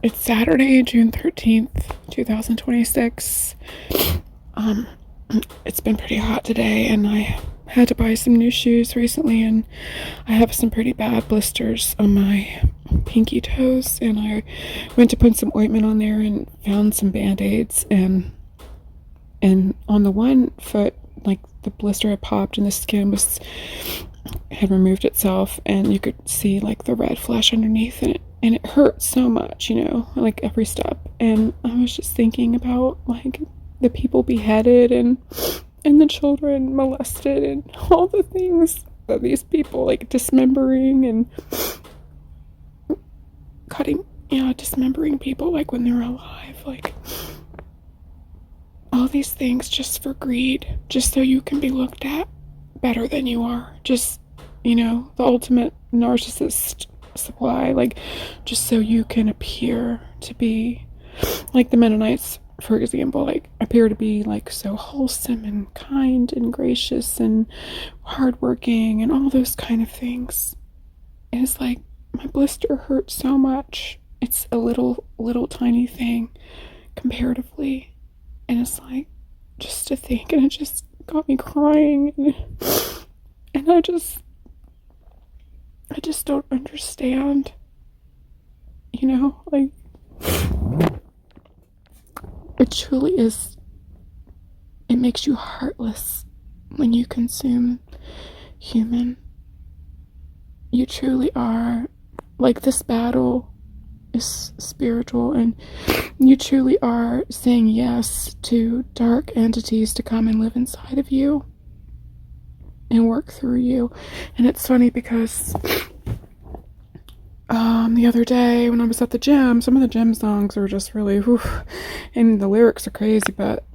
It's Saturday, June 13th, 2026. Um, it's been pretty hot today, and I had to buy some new shoes recently, and I have some pretty bad blisters on my pinky toes, and I went to put some ointment on there and found some band-aids, and on the one foot, like, the blister had popped and the skin had removed itself, and you could see like the red flesh underneath, and it hurt so much, like every step. And I was just thinking about like the people beheaded and the children molested and all the things that these people, like dismembering and cutting, dismembering people like when they're alive, like all these things just for greed, just so you can be looked at better than you are. Just, the ultimate narcissist supply, like just so you can appear to be like the Mennonites, for example, like appear to be like so wholesome and kind and gracious and hardworking and all those kind of things. And it's like, my blister hurts so much. It's a little tiny thing comparatively. And it's like, just to think, and it just got me crying. And I just don't understand, like, it truly is, it makes you heartless when you consume human. You truly are, like, this battle is spiritual, and you truly are saying yes to dark entities to come and live inside of you and work through you. And it's funny because the other day when I was at the gym, some of the gym songs are just really whew, and the lyrics are crazy, but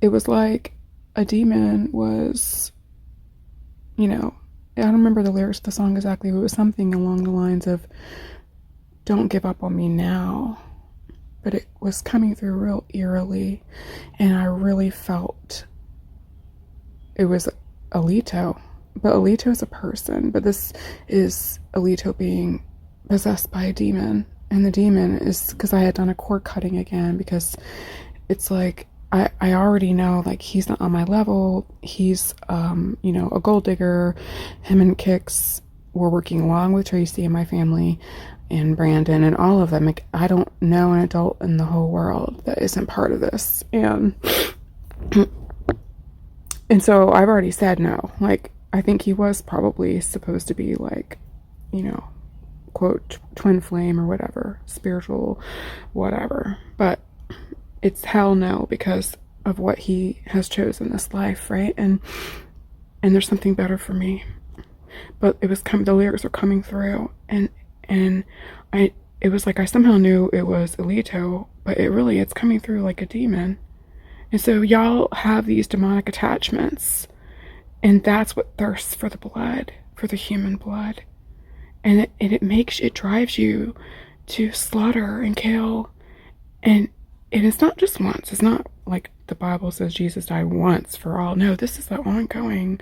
it was like a demon was, I don't remember the lyrics of the song exactly, but it was something along the lines of, "Don't give up on me now." But it was coming through real eerily, and I really felt it was Alito. But Alito is a person, but this is Alito being possessed by a demon. And the demon is, because I had done a cord cutting again, because it's like, I already know, like, he's not on my level. He's, a gold digger. Him and Kix were working along with Tracy and my family and Brandon and all of them. Like, I don't know an adult in the whole world that isn't part of this. And so I've already said no. Like, I think he was probably supposed to be like, quote, twin flame or whatever, spiritual, whatever. But it's hell no, because of what he has chosen this life, right? And there's something better for me. But it was the lyrics were coming through, and it was like I somehow knew it was Alito, but it's coming through like a demon. And so y'all have these demonic attachments, and that's what thirsts for the blood, for the human blood. And it drives you to slaughter and kill. And it's not just once. It's not like the Bible says Jesus died once for all. No, this is the ongoing,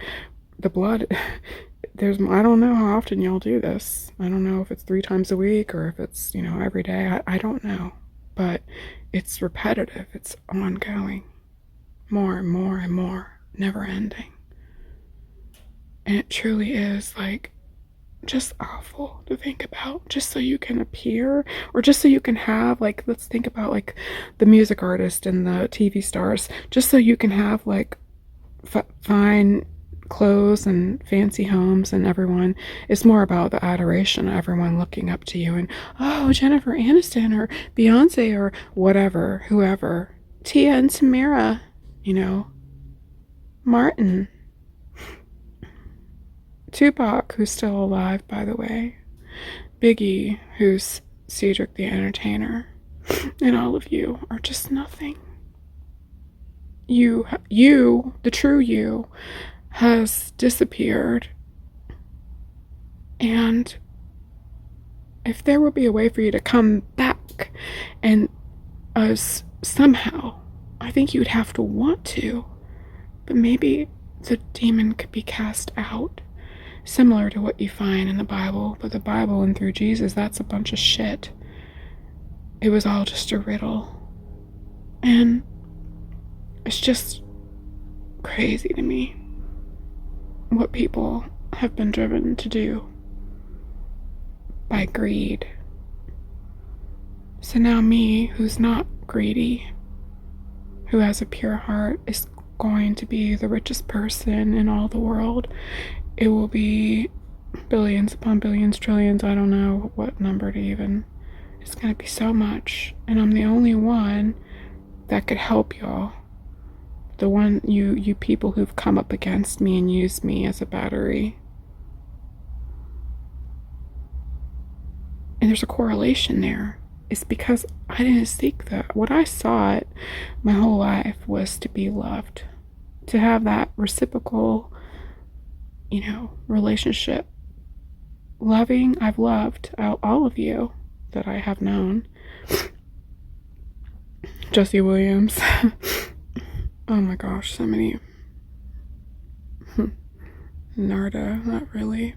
the blood. I don't know how often y'all do this. I don't know if it's 3 times a week or if it's, every day. I don't know. But it's repetitive. It's ongoing. More and more and more. Never ending. And it truly is like just awful to think about, just so you can appear, or just so you can have, like, let's think about like the music artist and the TV stars, just so you can have like fine clothes and fancy homes, and everyone, it's more about the adoration of everyone looking up to you, and oh, Jennifer Aniston or Beyonce or whatever, whoever, Tia and Tamara, Martin, Tupac, who's still alive, by the way, Biggie, who's Cedric the Entertainer, and all of you are just nothing. You, the true you, has disappeared. And if there would be a way for you to come back and us somehow, I think you'd have to want to. But maybe the demon could be cast out, similar to what you find in the Bible. But the Bible and through Jesus, that's a bunch of shit. it was all just a riddle. And it's just crazy to me what people have been driven to do by greed. So now me, who's not greedy, who has a pure heart, is going to be the richest person in all the world. It will be billions upon billions, trillions, I don't know what number to even. It's going to be so much. And I'm the only one that could help y'all. The one, you people who've come up against me and used me as a battery. And there's a correlation there. It's because I didn't seek that. What I sought my whole life was to be loved. To have that reciprocal, relationship. Loving, I've loved all of you that I have known. Jesse Williams. Oh my gosh, so many. Narda, not really.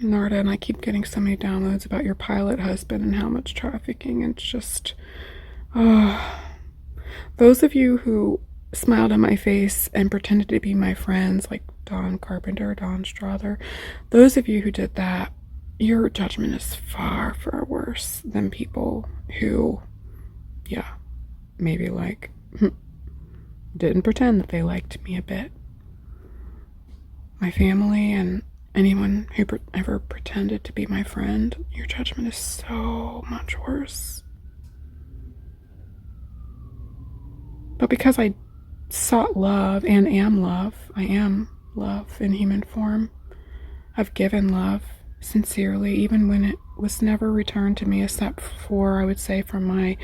Narda, and I keep getting so many downloads about your pilot husband and how much trafficking. It's just, those of you who smiled in my face and pretended to be my friends, like Don Carpenter, Don Strother, those of you who did that, your judgment is far, far worse than people who, maybe didn't pretend that they liked me a bit. My family and anyone who ever pretended to be my friend, your judgment is so much worse. But because I sought love and am love, I am love in human form. I've given love sincerely, even when it was never returned to me, except for, I would say, from my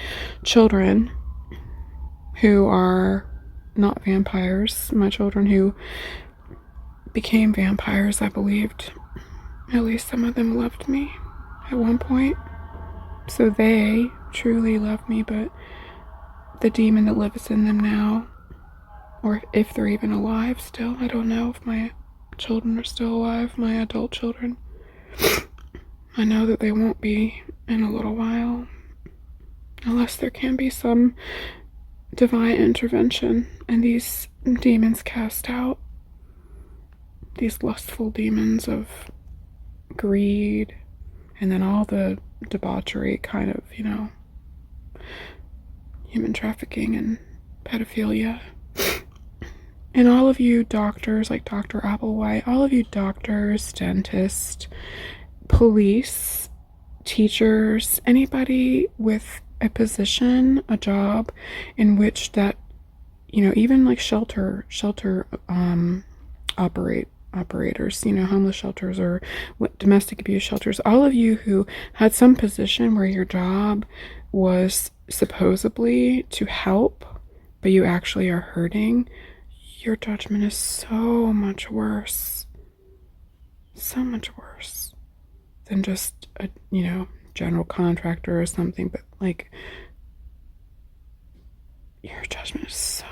children who are not vampires. My children who became vampires, I believed. At least some of them loved me at one point. So they truly love me, but the demon that lives in them now, or if they're even alive still, I don't know if my children are still alive, my adult children. I know that they won't be in a little while, unless there can be some divine intervention and these demons cast out. These lustful demons of greed, and then all the debauchery kind of, human trafficking and pedophilia. And all of you doctors, like Dr. Applewhite, all of you doctors, dentists, police, teachers, anybody with a position, a job in which that, even like shelter operators, homeless shelters or domestic abuse shelters, all of you who had some position where your job was supposedly to help, but you actually are hurting, your judgment is so much worse than just a, general contractor or something, but your judgment is so